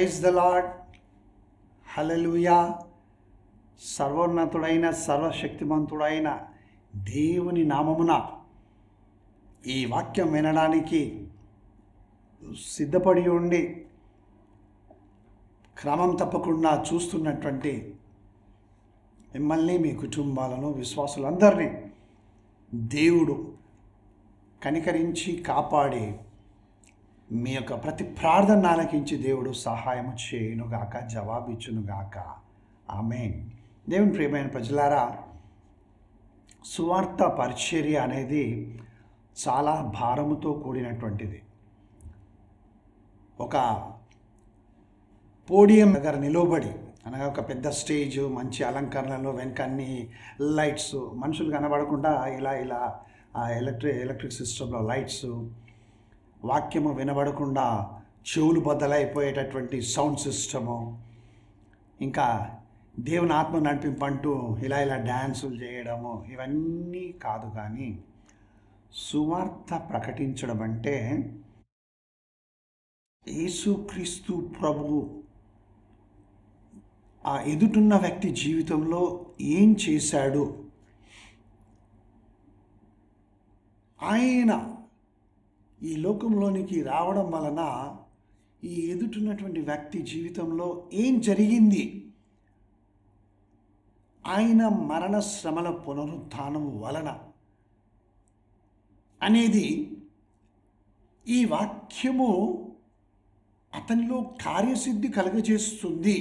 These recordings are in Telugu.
Praise the lord. హల్లెలూయా. సర్వోన్నతుడైన సర్వశక్తిమంతుడైన దేవుని నామమున ఈ వాక్యం వినడానికి సిద్ధపడి ఉండి క్రమం తప్పకుండా చూస్తున్నటువంటి మిమ్మల్ని, మీ కుటుంబాలను, విశ్వాసులందరినీ దేవుడు కనికరించి కాపాడి మీ యొక్క ప్రతి ప్రార్థన ఆలకించి దేవుడు సహాయం చేయునుగాక, జవాబిచ్చునుగాక. ఆమేన్. దేవుని ప్రియమైన ప్రజలారా, సువార్త పరిచర్య అనేది చాలా భారముతో కూడినటువంటిది. ఒక పోడియం దగ్గర నిలబడి, అనగా ఒక పెద్ద స్టేజ్, మంచి అలంకరణలో వెనక అన్ని లైట్స్, మనుషులు కనబడకుండా ఇలా ఎలక్ట్రిక్ సిస్టంలో లైట్స్, వాక్యము వినబడకుండా చెవులు బద్దలైపోయేటటువంటి సౌండ్ సిస్టము, ఇంకా దేవుని ఆత్మ నడిపింపంటూ ఇలా డ్యాన్సులు చేయడము, ఇవన్నీ కాదు. కానీ సువార్త ప్రకటించడం అంటే యేసుక్రీస్తు ప్రభువు ఆ ఎదుటున్న వ్యక్తి జీవితంలో ఏం చేశాడు, ఆయన ఈ లోకంలోనికి రావడం వలన ఈ ఎదుటున్నటువంటి వ్యక్తి జీవితంలో ఏం జరిగింది, ఆయన మరణ శ్రమల పునరుత్థానం వలన అనేది ఈ వాక్యము అతనిలో కార్యసిద్ధి కలుగజేస్తుంది.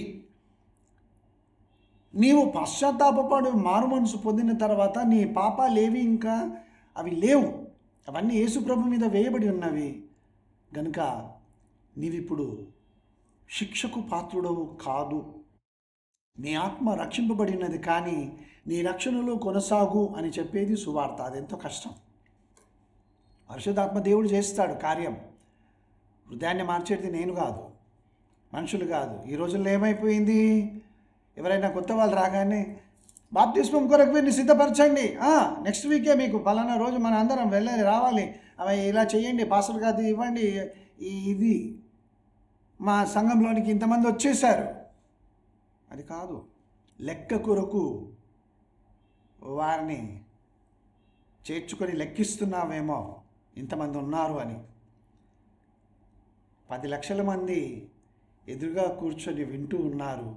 నీవు పశ్చాత్తాపపడి మారు మనసు పొందిన తర్వాత నీ పాపాలేవి ఇంకా అవి లేవు, అవన్నీ యేసుప్రభు మీద వేయబడి ఉన్నవి గనుక నీవిప్పుడు శిక్షకు పాత్రుడవు కాదు. నీ ఆత్మ రక్షింపబడినది, కానీ నీ రక్షణలో కొనసాగు అని చెప్పేది సువార్త. అదెంతో కష్టం. పరిశుద్ధాత్మ దేవుడు చేస్తాడు కార్యం. హృదయాన్ని మార్చేది నేను కాదు, మనుషులు కాదు. ఈ రోజుల్లో ఏమైపోయింది, ఎవరైనా కొత్త వాళ్ళు రాగానే బాప్తిస్మం కొరకు వీరిని సిద్ధపరచండి, నెక్స్ట్ వీకే మీకు పలానా రోజు మన అందరం వెళ్ళాలి, రావాలి, అవి ఇలా చేయండి, పాస్టర్ గారు ఇవ్వండి, ఇది మా సంఘంలోనికి ఇంతమంది వచ్చేసారు. అది కాదు. లెక్క కొరకు వారిని చేర్చుకొని లెక్కిస్తున్నావేమో ఇంతమంది ఉన్నారు అని. 10 లక్షల మంది ఎదురుగా కూర్చొని వింటూ ఉన్నారు.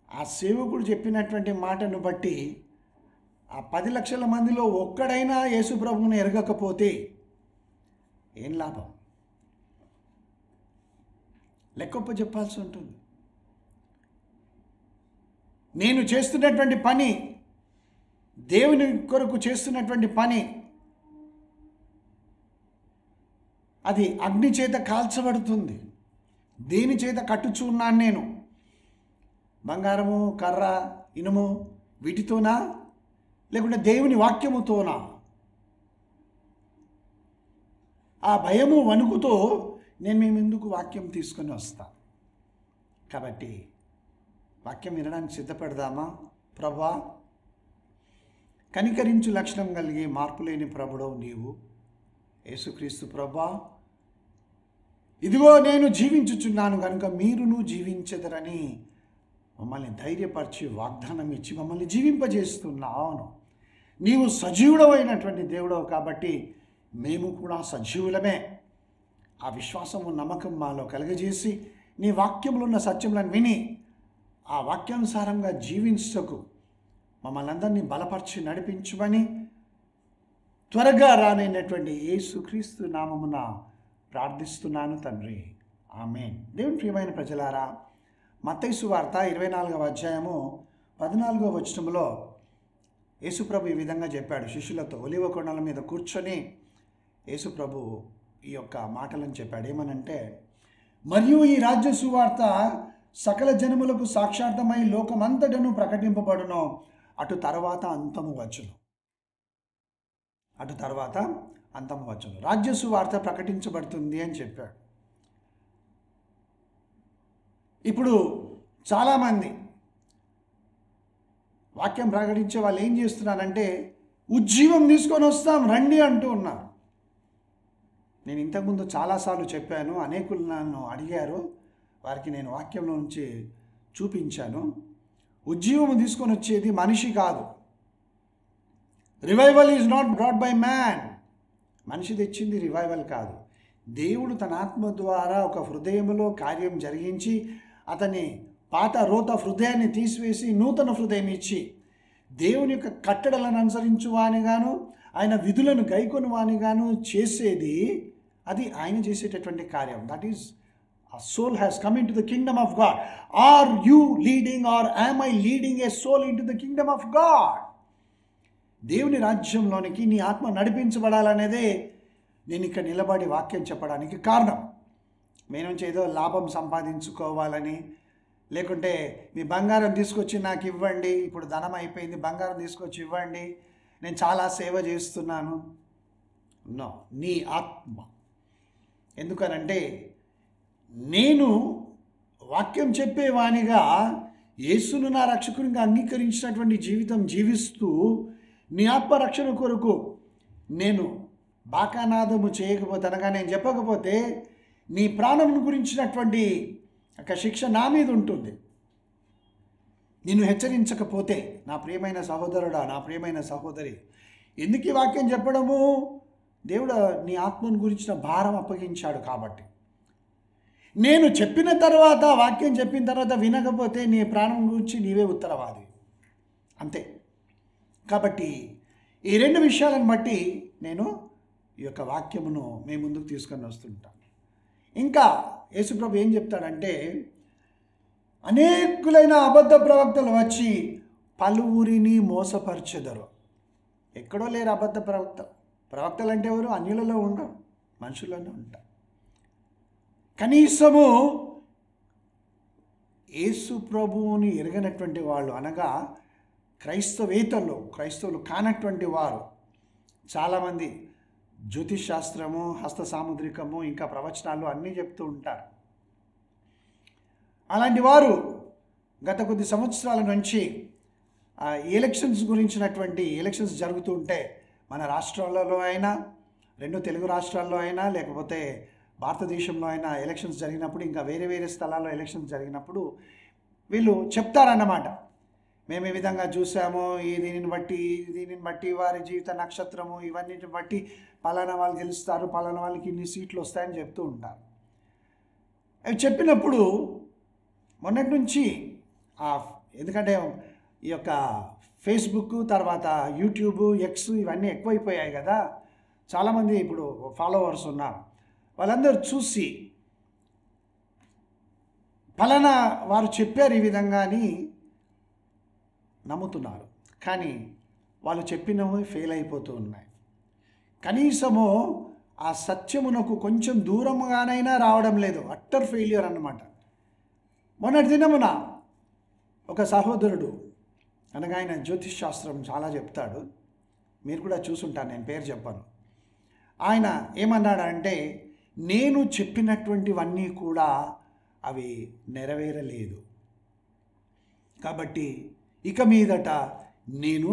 ఆ సేవకుడు చెప్పినటువంటి మాటను బట్టి ఆ 10 లక్షల మందిలో ఒక్కడైనా యేసుప్రభువుని ఎరగకపోతే ఏం లాభం? లెక్కొప్ప చెప్పాల్సి ఉంటుంది. నేను చేస్తున్నటువంటి పని, దేవుని కొరకు చేస్తున్నటువంటి పని, అది అగ్ని చేత కాల్చబడుతుంది. దేని చేత కట్టుచున్నాను నేను? బంగారము, కర్ర, ఇనుము, వీటితోనా, లేకుంటే దేవుని వాక్యముతోనా? ఆ భయము వణుకుతో నేను మీ ముందుకు వాక్యం తీసుకొని వస్తాను. కాబట్టి వాక్యం వినడానికి సిద్ధపడదామా? ప్రభువా, కనికరించు లక్షణం కలిగి మార్పులేని ప్రభుడవు నీవు యేసుక్రీస్తు. ప్రభువా, ఇదిగో నేను జీవించుచున్నాను కనుక మీరును జీవించెదరని మమ్మల్ని ధైర్యపరిచి వాగ్దానం ఇచ్చి మమ్మల్ని జీవింపజేస్తున్నావు. నీవు సజీవుడమైనటువంటి దేవుడవు కాబట్టి మేము కూడా సజీవులమే. ఆ విశ్వాసము, నమ్మకం మాలో కలుగజేసి నీ వాక్యంలో ఉన్న సత్యములను విని ఆ వాక్యానుసారంగా జీవించకు మమ్మల్ని అందరినీ బలపరిచి నడిపించుమని త్వరగా రానైనటువంటి యేసుక్రీస్తు నామమున ప్రార్థిస్తున్నాను తండ్రి. ఆమేన్. దేవుని ప్రియమైన ప్రజలారా, మత్తయి సువార్త 24వ అధ్యాయము 14వ వచనములో యేసుప్రభు ఈ విధంగా చెప్పాడు శిష్యులతో. ఒలీవ కొండల మీద కూర్చొని యేసుప్రభు ఈ యొక్క మాటలను చెప్పాడు. ఏమనంటే, మరియు ఈ రాజ్య సువార్త సకల జనములకు సాక్షార్థమై లోకమంతటను ప్రకటింపబడును, అటు తర్వాత అంతము వచ్చును. రాజ్య సువార్త ప్రకటించబడుతుంది అని చెప్పాడు. ఇప్పుడు చాలామంది వాక్యం ప్రకటించే వాళ్ళు ఏం చేస్తున్నారంటే, ఉజ్జీవం తీసుకొని వస్తాం రండి అంటూ ఉన్నారు. నేను ఇంతకుముందు చాలాసార్లు చెప్పాను, అనేకులు నన్ను అడిగారు, వారికి నేను వాక్యంలో నుంచి చూపించాను. ఉజ్జీవం తీసుకొని వచ్చేది మనిషి కాదు. Revival is not brought by man. మనిషి తెచ్చింది రివైవల్ కాదు. దేవుడు తన ఆత్మ ద్వారా ఒక హృదయంలో కార్యం జరిగించి అతని పాత రోత హృదయాన్ని తీసివేసి నూతన హృదయం ఇచ్చి దేవుని యొక్క కట్టడలను అనుసరించు వానిగాను ఆయన విధులను గైకొని వానిగాను చేసేది అది ఆయన చేసేటటువంటి కార్యం. That is a soul has come into the kingdom of God. Are you leading or am I leading a soul into the kingdom of God? దేవుని రాజ్యంలోనికి నీ ఆత్మ నడిపించబడాలనేదే నేను ఇక్కడ నిలబడి వాక్యం చెప్పడానికి కారణం. మేనుంచి ఏదో లాభం సంపాదించుకోవాలని, లేకుంటే మీ బంగారం తీసుకొచ్చి నాకు ఇవ్వండి, ఇప్పుడు ధనం అయిపోయింది, బంగారం తీసుకొచ్చి ఇవ్వండి, నేను చాలా సేవ చేస్తున్నాను. నో, నీ ఆత్మ. ఎందుకనంటే నేను వాక్యం చెప్పేవానిగా యేసును నా రక్షకునిగా అంగీకరించినటువంటి జీవితం జీవిస్తూ నీ ఆత్మరక్షణ కొరకు నేను బాకానాదము చేయకపోతే అనగా నేను చెప్పకపోతే నీ ప్రాణం గురించినటువంటి ఒక శిక్ష నా మీద ఉంటుంది. నిన్ను హెచ్చరించకపోతే నా ప్రియమైన సహోదరుడా, నా ప్రియమైన సహోదరి, ఎందుకు ఈ వాక్యం చెప్పడము? దేవుడు నీ ఆత్మను గురించిన భారం అప్పగించాడు కాబట్టి. నేను చెప్పిన తర్వాత, వాక్యం చెప్పిన తర్వాత వినకపోతే నీ ప్రాణం గురించి నీవే ఉత్తరవాది, అంతే. కాబట్టి ఈ రెండు విషయాలను బట్టి నేను ఈ యొక్క వాక్యమును మీ ముందుకు తీసుకొని వస్తుంటాను. ఇంకా యేసుప్రభు ఏం చెప్తాడంటే, అనేకులైన అబద్ధ ప్రవక్తలు వచ్చి పలువురిని మోసపరచెదరు. ఎక్కడో లేరు అబద్ధ ప్రవక్తలు అంటే ఎవరు? అన్యులలో ఉండరు, మనుషుల్లోనే ఉంటారు. కనీసము యేసు ప్రభువుని ఎరగనటువంటి వాళ్ళు, అనగా క్రైస్తవులు కానటువంటి వారు చాలామంది జ్యోతిష్ శాస్త్రము, హస్త సాముద్రికము, ఇంకా ప్రవచనాలు అన్నీ చెప్తూ ఉంటారు. అలాంటి వారు గత కొద్ది సంవత్సరాల నుంచి ఎలక్షన్స్ జరుగుతూ ఉంటే మన రాష్ట్రాలలో అయినా, రెండు తెలుగు రాష్ట్రాల్లో అయినా, లేకపోతే భారతదేశంలో అయినా ఎలక్షన్స్ జరిగినప్పుడు, ఇంకా వేరే వేరే స్థలాల్లో ఎలక్షన్స్ జరిగినప్పుడు వీళ్ళు చెప్తారన్నమాట, మేము ఈ విధంగా చూసాము, దీనిని బట్టి వారి జీవిత నక్షత్రము, ఇవన్నిటిని బట్టి పలానా వాళ్ళు గెలుస్తారు, పలానా వాళ్ళకి ఇన్ని సీట్లు వస్తాయని చెప్తూ ఉంటారు. అవి చెప్పినప్పుడు మొన్నటి నుంచి ఎందుకంటే ఈ యొక్క ఫేస్బుక్, తర్వాత యూట్యూబ్, ఎక్స్ ఇవన్నీ ఎక్కువైపోయాయి కదా, చాలామంది ఇప్పుడు ఫాలోవర్స్ ఉన్నారు. వాళ్ళందరూ చూసి పలానా వారు చెప్పారు ఈ విధంగా అని నమ్ముతున్నారు. కానీ వాళ్ళు చెప్పినవి ఫెయిల్ అయిపోతూ ఉన్నాయి. కనీసము ఆ సత్యమునకు కొంచెం దూరంగానైనా రావడం లేదు. అట్టర్ ఫెయిల్యూర్ అన్నమాట. మొన్నటి దినమున ఒక సహోదరుడు, అనగా ఆయన జ్యోతిష్ శాస్త్రం చాలా చెప్తాడు, మీరు కూడా చూసుంటారు, నేను పేరు చెప్పాను. ఆయన ఏమన్నాడంటే, నేను చెప్పినటువంటివన్నీ కూడా అవి నెరవేరలేదు, కాబట్టి ఇక మీదట నేను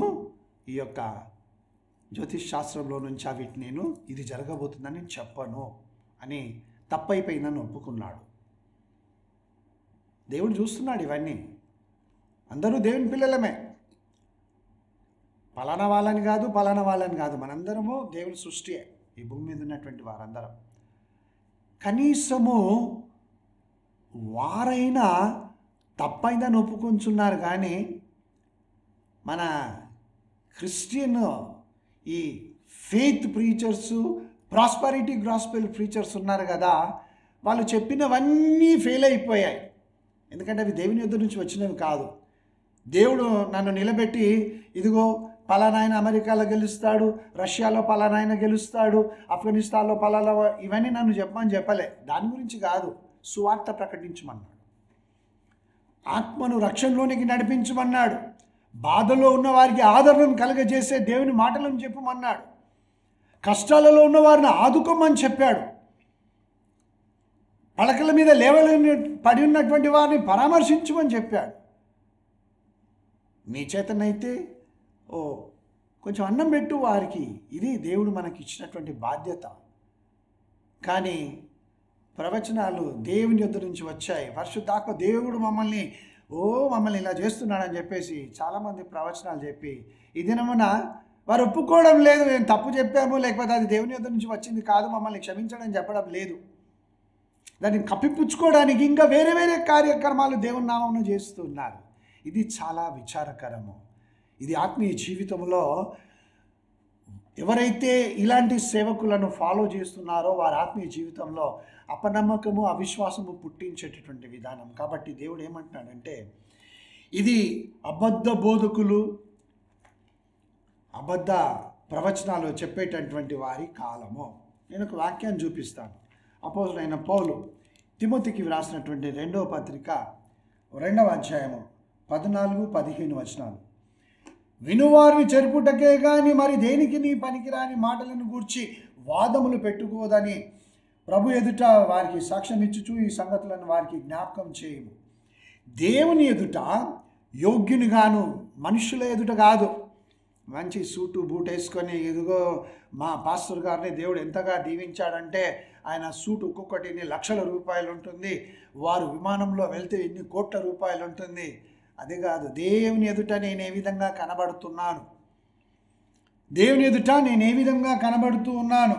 ఈ యొక్క జ్యోతిష్ శాస్త్రంలో నుంచి అవిటి నేను ఇది జరగబోతుందని చెప్పను అని తప్పైపోయిందని ఒప్పుకున్నాడు. దేవుడు చూస్తున్నాడు ఇవన్నీ. అందరూ దేవుని పిల్లలమే, పలానా వాళ్ళని కాదు, మనందరము దేవుని సృష్టియే, ఈ భూమి మీద ఉన్నటువంటి వారందరం. కనీసము వారైనా తప్పైందని ఒప్పుకొంచున్నారు. కానీ మన క్రిస్టియన్ ఈ ఫెయిత్ ప్రీచర్సు, ప్రాస్పరిటీ గాస్పెల్ ప్రీచర్స్ ఉన్నారు కదా, వాళ్ళు చెప్పినవన్నీ ఫెయిల్ అయిపోయాయి. ఎందుకంటే అవి దేవుని యొద్ద నుంచి వచ్చినవి కాదు. దేవుడు నన్ను నిలబెట్టి, ఇదిగో పలానాయన అమెరికాలో గెలుస్తాడు, రష్యాలో పలానాయన గెలుస్తాడు, ఆఫ్ఘనిస్తాన్లో పలానా, ఇవన్నీ నన్ను చెప్పలే. దాని గురించి కాదు, సువార్త ప్రకటించమన్నాడు, ఆత్మను రక్షణలోనికి నడిపించమన్నాడు, బాధలో ఉన్న వారికి ఆదరణను కలుగజేసే దేవుని మాటలను చెప్పమన్నాడు, కష్టాలలో ఉన్న వారిని ఆదుకోమని చెప్పాడు, పడకల మీద లేవలేని పడి ఉన్నటువంటి వారిని పరామర్శించమని చెప్పాడు. నీ చేతనైతే కొంచెం అన్నం పెట్టు వారికి, ఇది దేవుడు మనకి ఇచ్చినటువంటి బాధ్యత. కానీ ప్రవచనాలు దేవుని యొద్ద నుంచి వచ్చాయి. పరిశుద్ధాత్మ దేవుడు మమ్మల్ని ఇలా చేస్తున్నాడని చెప్పేసి చాలామంది ప్రవచనాలు చెప్పి ఈ దినమున వారు ఒప్పుకోవడం లేదు. మేము తప్పు చెప్పాము, లేకపోతే అది దేవుని యొద్ద నుంచి వచ్చింది కాదు, మమ్మల్ని క్షమించడం చెప్పడం లేదు. దాన్ని కప్పిపుచ్చుకోవడానికి ఇంకా వేరే వేరే కార్యక్రమాలు దేవుని నామమున చేస్తున్నారు. ఇది చాలా విచారకరము. ఇది ఆత్మీయ జీవితంలో ఎవరైతే ఇలాంటి సేవకులను ఫాలో చేస్తున్నారో వారి ఆత్మీయ జీవితంలో అపనమ్మకము, అవిశ్వాసము పుట్టించేటటువంటి విధానం. కాబట్టి దేవుడు ఏమంటున్నాడంటే, ఇది అబద్ధ బోధకులు, అబద్ధ ప్రవచనాలు చెప్పేటటువంటి వారి కాలము. నేను ఒక వాక్యాన్ని చూపిస్తాను. అపోస్తలుడైన పౌలు తిమోతికి వ్రాసినటువంటి 2వ పత్రిక 2వ అధ్యాయము 14-15 వచనాలు. వినువారిని చెరుపుటకే గాని మరి దేనికి నీ పనికిరాని మాటలను గూర్చి వాదములు పెట్టుకోదని ప్రభు ఎదుట వారికి సాక్ష్యం ఇచ్చుచు ఈ సంగతులను వారికి జ్ఞాపకం చేయము. దేవుని ఎదుట యోగ్యునిగాను, మనుషుల ఎదుట కాదు. మంచి సూటు బూట్ వేసుకొని, ఇదిగో మా పాస్టర్ గారిని దేవుడు ఎంతగా దీవించాడంటే ఆయన సూటు ఒక్కొక్కటి ఎన్ని లక్షల రూపాయలు ఉంటుంది, వారు విమానంలో వెళ్తే ఎన్ని కోట్ల రూపాయలు ఉంటుంది. అది కాదు. దేవుని ఎదుట నేను ఏ విధంగా కనబడుతున్నాను, దేవుని ఎదుట నేను ఏ విధంగా కనబడుతూ ఉన్నాను,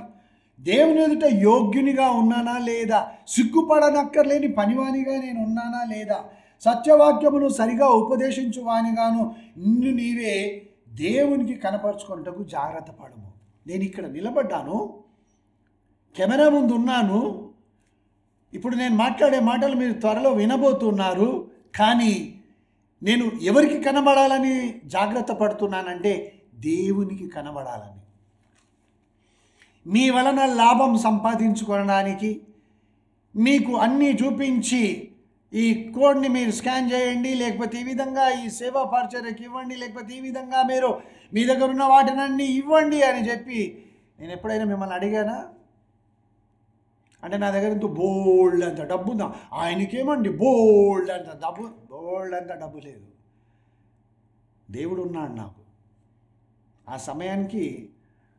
దేవుని ఎదుట యోగ్యునిగా ఉన్నానా లేదా, సిగ్గుపడనక్కర్లేని పనివానిగా నేను ఉన్నానా లేదా, సత్యవాక్యమును సరిగా ఉపదేశించువానిగాను నిన్ను నీవే దేవునికి కనపరుచుకున్నటకు జాగ్రత్త పడము. నేను ఇక్కడ నిలబడ్డాను, కెమెరా ముందు ఉన్నాను, ఇప్పుడు నేను మాట్లాడే మాటలు మీరు త్వరలో వినబోతున్నారు. కానీ నేను ఎవరికి కనబడాలని జాగ్రత్త పడుతున్నానంటే దేవునికి కనబడాలని. మీ వలన లాభం సంపాదించుకోవడానికి మీకు అన్నీ చూపించి, ఈ కోడ్ని మీరు స్కాన్ చేయండి, లేకపోతే ఈ విధంగా ఈ సేవా పరిచర్యకి ఇవ్వండి, లేకపోతే ఈ విధంగా మీరు మీ దగ్గర ఉన్న వాటినన్నీ ఇవ్వండి అని చెప్పి నేను ఎప్పుడైనా మిమ్మల్ని అడిగానా? అంటే నా దగ్గర ఇంత బోల్డ్ అంత డబ్బు ఉందా, ఆయనకేమండి బోల్డ్ అంత డబ్బు లేదు. దేవుడు ఉన్నాడు నాకు. ఆ సమయానికి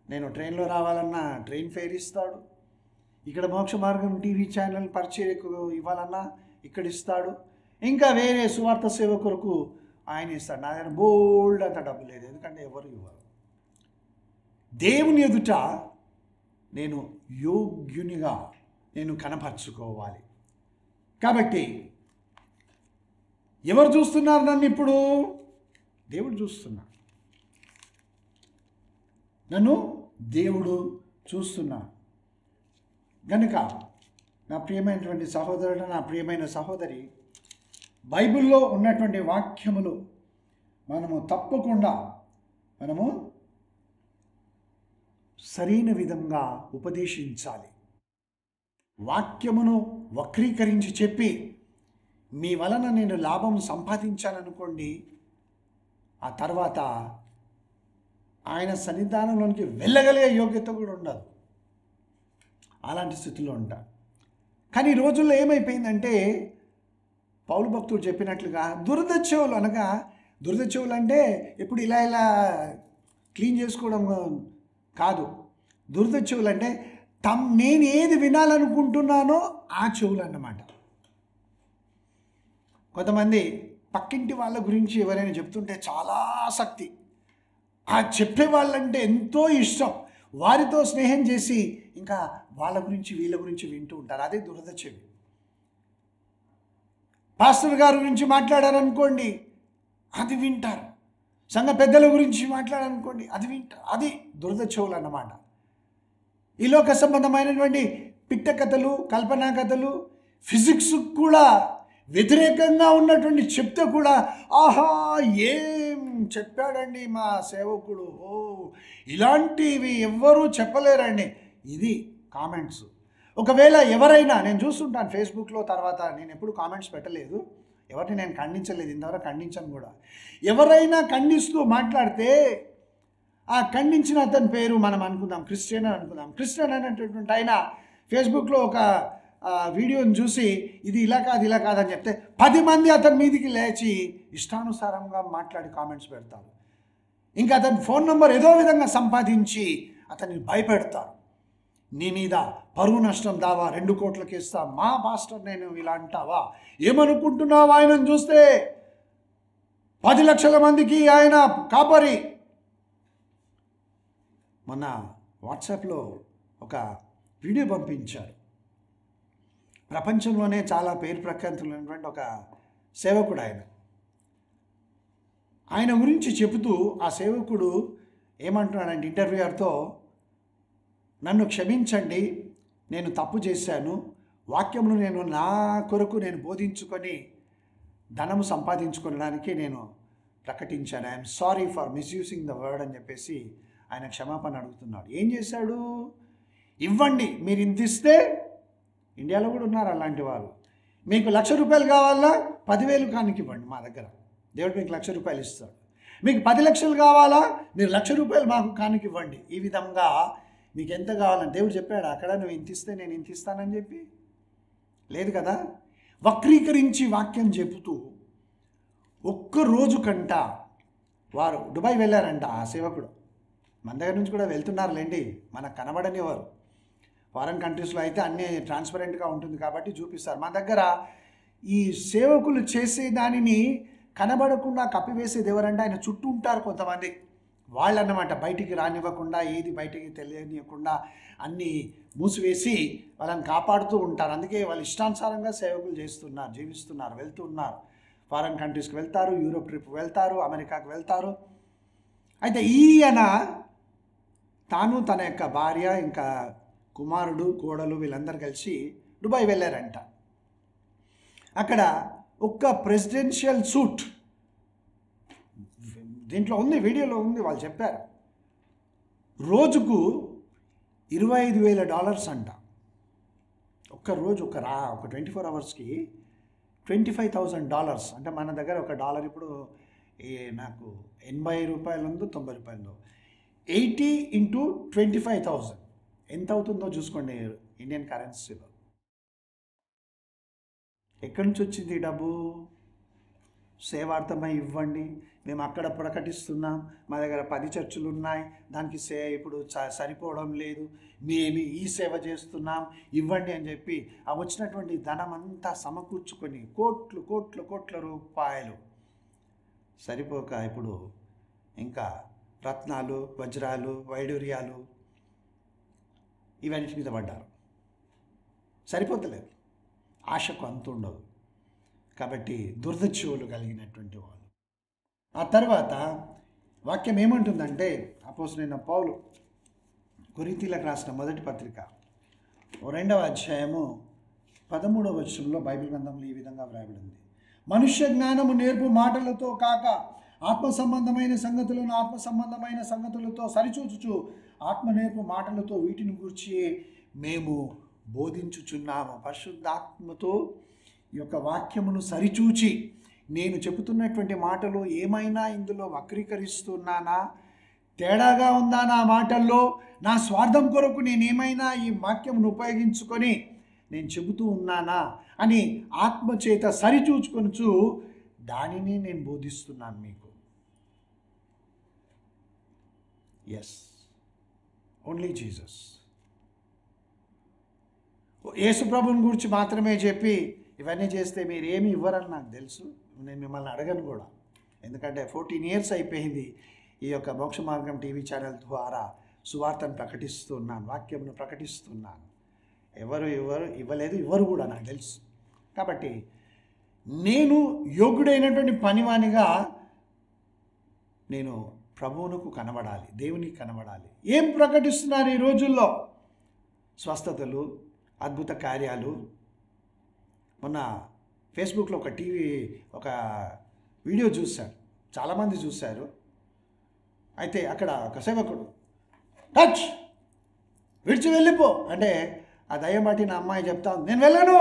నేను ట్రైన్లో రావాలన్నా ట్రైన్ ఫేర్ ఇస్తాడు, ఇక్కడ మోక్ష మార్గం టీవీ ఛానల్ పరిచర్యకు ఇవ్వాలన్నా ఇక్కడ ఇస్తాడు, ఇంకా వేరే సువార్త సేవ కొరకు ఆయన ఇస్తాడు. నా దగ్గర బోల్డ్ అంత డబ్బు లేదు, ఎందుకంటే ఎవరు ఇవ్వరు. దేవుని ఎదుట నేను యోగ్యునిగా నేను కనపరుచుకోవాలి. కాబట్టి ఎవరు చూస్తున్నారు నన్ను? ఇప్పుడు దేవుడు చూస్తున్నాడు. నన్ను దేవుడు చూస్తున్నాడు. కనుక నా ప్రియమైనటువంటి సహోదరుడు, నా ప్రియమైన సహోదరి, బైబిల్లో ఉన్నటువంటి వాక్యములు మనము తప్పకుండా సరైన విధంగా ఉపదేశించాలి. వాక్యమును వక్రీకరించి చెప్పి మీ వలన నేను లాభం సంపాదించాలనుకోండి, ఆ తర్వాత ఆయన సన్నిధానంలోనికి వెళ్ళగలిగే యోగ్యత కూడా ఉండదు. అలాంటి స్థితిలో ఉంటారు. కానీ ఈ రోజుల్లో ఏమైపోయిందంటే, పౌలు భక్తుడు చెప్పినట్లుగా దురద చెవులు, అనగా దురద చెవులు అంటే ఇప్పుడు ఇలా క్లీన్ చేసుకోవడం కాదు. దురద చెవులు అంటే నేను ఏది వినాలనుకుంటున్నానో ఆ చెవులు అన్నమాట. కొంతమంది పక్కింటి వాళ్ళ గురించి ఎవరైనా చెప్తుంటే చాలా ఆసక్తి, ఆ చెప్పే వాళ్ళంటే ఎంతో ఇష్టం, వారితో స్నేహం చేసి ఇంకా వాళ్ళ గురించి వీళ్ళ గురించి వింటూ ఉంటారు. అదే దురద చెవి. పాస్టర్ గారి గురించి మాట్లాడారనుకోండి, అది వింటారు. సంఘ పెద్దల గురించి మాట్లాడారనుకోండి, అది వింటారు. అది దురద చెవులు అన్నమాట. ఈ లోక సంబంధమైనటువంటి పిట్ట కథలు, కల్పనా కథలు, ఫిజిక్స్ కూడా వ్యతిరేకంగా ఉన్నటువంటి చెప్తే కూడా, ఆహా ఏం చెప్పాడండి మా సేవకుడు, ఇలాంటివి ఎవ్వరూ చెప్పలేరండి. ఇది కామెంట్స్. ఒకవేళ ఎవరైనా, నేను చూస్తుంటాను ఫేస్బుక్లో, తర్వాత నేను ఎప్పుడు కామెంట్స్ పెట్టలేదు, ఎవరిని నేను ఖండించలేదు, ఇంతవరకు ఖండించను కూడా. ఎవరైనా ఖండిస్తూ మాట్లాడితే ఆ ఖండించిన అతని పేరు మనం అనుకుందాం క్రిస్టియన్ అని అనుకుందాం. క్రిస్టియన్ అనేటటువంటి ఆయన ఫేస్బుక్లో ఒక వీడియోని చూసి ఇది ఇలా కాదని చెప్తే 10 మంది అతని మీదికి లేచి ఇష్టానుసారంగా మాట్లాడి కామెంట్స్ పెడతారు. ఇంకా అతని ఫోన్ నెంబర్ ఏదో విధంగా సంపాదించి అతన్ని భయపెడతారు. నీ మీద పరువు నష్టం దావా 2 కోట్లకి ఇస్తా, మా పాస్టర్ నేను ఇలా అంటావా? ఏమనుకుంటున్నావా? ఆయనను చూస్తే 10 లక్షల మందికి ఆయన కాపరి. మొన్న వాట్సాప్లో ఒక వీడియో పంపించారు. ప్రపంచంలోనే చాలా పేరు ప్రఖ్యాతులైనటువంటి ఒక సేవకుడు ఆయన గురించి చెబుతూ ఆ సేవకుడు ఏమంటున్నాడంటే ఇంటర్వ్యూయర్తో, నన్ను క్షమించండి, నేను తప్పు చేశాను, వాక్యమును నేను నా కొరకు నేను బోధించుకొని ధనము సంపాదించుకోవడానికి నేను ప్రకటించాను. I'm sorry for misusing the word అని చెప్పేసి ఆయన క్షమాపణ అడుగుతున్నాడు. ఏం చేశాడు? ఇవ్వండి, మీరు ఇంత ఇస్తే, ఇండియాలో కూడా ఉన్నారు అలాంటి వారు, మీకు ₹1,00,000 కావాలా 10,000 కానుక ఇవ్వండి మా దగ్గర, దేవుడు మీకు ₹1,00,000 ఇస్తాడు. మీకు 10 లక్షలు కావాలా, మీరు ₹1,00,000 మాకు కానుక ఇవ్వండి. ఈ విధంగా మీకు ఎంత కావాలని దేవుడు చెప్పాడు అక్కడ? నువ్వు ఇంత ఇస్తే నేను ఇంత ఇస్తానని చెప్పి లేదు కదా. వక్రీకరించి వాక్యం చెబుతూ ఒక్కరోజు కంట వారు దుబాయ్ వెళ్ళారంట. ఆ సేవకుడు మన దగ్గర నుంచి కూడా వెళ్తున్నారులేండి, మనకు కనబడనివారు. ఫారెన్ కంట్రీస్లో అయితే అన్నీ ట్రాన్స్పరెంట్గా ఉంటుంది కాబట్టి చూపిస్తారు. మన దగ్గర ఈ సేవకులు చేసే దానిని కనబడకుండా కప్పివేసేది ఎవరంటే ఆయన చుట్టూ ఉంటారు కొంతమంది, వాళ్ళు అన్నమాట. బయటికి రానివ్వకుండా, ఏది బయటికి తెలియనివ్వకుండా అన్నీ మూసివేసి వాళ్ళని కాపాడుతూ ఉంటారు. అందుకే వాళ్ళు ఇష్టానుసారంగా సేవకులు చేస్తున్నారు, జీవిస్తున్నారు, వెళ్తున్నారు. ఫారెన్ కంట్రీస్కి వెళ్తారు, యూరోప్ ట్రిప్ వెళ్తారు, అమెరికాకు వెళ్తారు. అయితే ఈయన తాను తన యొక్క భార్య ఇంకా కుమారుడు కోడలు వీళ్ళందరూ కలిసి దుబాయ్ వెళ్ళారంట. అక్కడ ఒక్క ప్రెసిడెన్షియల్ సూట్, దీంట్లో ఉంది, వీడియోలో ఉంది, వాళ్ళు చెప్పారు, రోజుకు $25,000 అంట. ఒక్క రోజు ఒక 24 అవర్స్కి $25,000 అంటే మన దగ్గర ఒక డాలర్ ఇప్పుడు నాకు ₹80 ఉందో ₹90. 80 × 25,000 ఎంత అవుతుందో చూసుకోండి ఇండియన్ కరెన్సీలో. ఎక్కడి నుంచి వచ్చింది డబ్బు? సేవార్థమై ఇవ్వండి, మేము అక్కడ ప్రకటిస్తున్నాం, మా దగ్గర 10 చర్చిలు ఉన్నాయి, దానికి ఇప్పుడు సరిపోవడం లేదు, మేము ఈ సేవ చేస్తున్నాం, ఇవ్వండి అని చెప్పి ఆ వచ్చినటువంటి ధనం అంతా సమకూర్చుకొని కోట్ల రూపాయలు సరిపోక ఇప్పుడు ఇంకా రత్నాలు, వజ్రాలు, వైడూర్యాలు ఇవన్నిటి మీద పడ్డారు. సరిపోతలేదు, ఆశకు అంతు ఉండదు. కాబట్టి దుర్దచ్యువులు కలిగినటువంటి వాళ్ళు. ఆ తర్వాత వాక్యం ఏమంటుందంటే, అపోస్తలుడైన పౌలు కొరింథీయులకు రాసిన మొదటి పత్రిక 2వ అధ్యాయము 13వ వచనంలో బైబిల్ గ్రంథంలో ఈ విధంగా వ్రాయబడింది: మనుష్య జ్ఞానము నేర్పు మాటలతో కాక ఆత్మ సంబంధమైన సంగతులతో సరిచూచుచు ఆత్మ నేర్పు మాటలతో వీటిని గూర్చి మేము బోధించుచున్నాము. పరిశుద్ధాత్మతో ఈ యొక్క వాక్యమును సరిచూచి నేను చెబుతున్నటువంటి మాటలు ఏమైనా ఇందులో వక్రీకరిస్తున్నానా, తేడాగా ఉందా నా మాటల్లో, నా స్వార్థం కొరకు నేనేమైనా ఈ వాక్యమును ఉపయోగించుకొని నేను చెబుతూ ఉన్నానా అని ఆత్మచేత సరిచూచుకొనుచు దానిని నేను బోధిస్తున్నాను మీకు. Yes, only Jesus. యేసు ప్రభుని గురించి మాత్రమే చెప్పి ఇవన్నీ చేస్తే మీరు ఏమి ఇవ్వరని నాకు తెలుసు. నేను మిమ్మల్ని అడగను కూడా, ఎందుకంటే 14 years అయిపోయింది ఈ యొక్క మోక్ష మార్గం టీవీ ఛానల్ ద్వారా సువార్తను ప్రకటిస్తున్నాను, వాక్యమును ప్రకటిస్తున్నాను. ఎవరు ఇవ్వలేదు, ఇవ్వరు కూడా నాకు తెలుసు. కాబట్టి నేను యోగ్యుడైనటువంటి పనివానిగా నేను ప్రభువునకు కనబడాలి, దేవునికి కనబడాలి. ఏం ప్రకటిస్తున్నారు ఈ రోజుల్లో? స్వస్థతలు, అద్భుత కార్యాలు. మొన్న ఫేస్బుక్లో ఒక వీడియో చూశాను, చాలామంది చూశారు. అయితే అక్కడ ఒక సేవకుడు టచ్ విడిచి వెళ్ళిపో అంటే ఆ దయ్యం బట్టి నా అమ్మాయి చెప్తా ఉంది, నేను వెళ్ళను,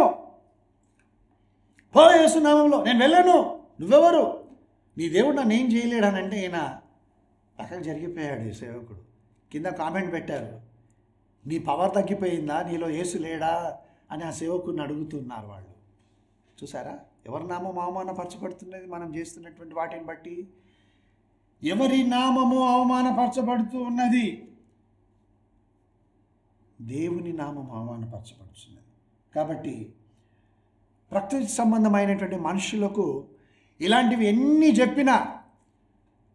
పో యేసు నామములో, నేను వెళ్ళను, నువ్వెవరు, నీ దేవుడు నన్ను ఏం చేయలేడనంటే ఈయన పక్కకు జరిగిపోయాడు. ఈ సేవకుడు కింద కామెంట్ పెట్టారు, నీ పవర్ తగ్గిపోయిందా, నీలో యేసు లేడా అని ఆ సేవకుడిని అడుగుతున్నారు వాళ్ళు. చూసారా ఎవరి నామం అవమానపరచబడుతున్నది? మనం చేస్తున్నటువంటి వాటిని బట్టి ఎవరి నామము అవమానపరచబడుతూ ఉన్నది? దేవుని నామం అవమానపరచబడుతున్నది. కాబట్టి ప్రకృతి సంబంధమైనటువంటి మనుషులకు ఇలాంటివి ఎన్ని చెప్పినా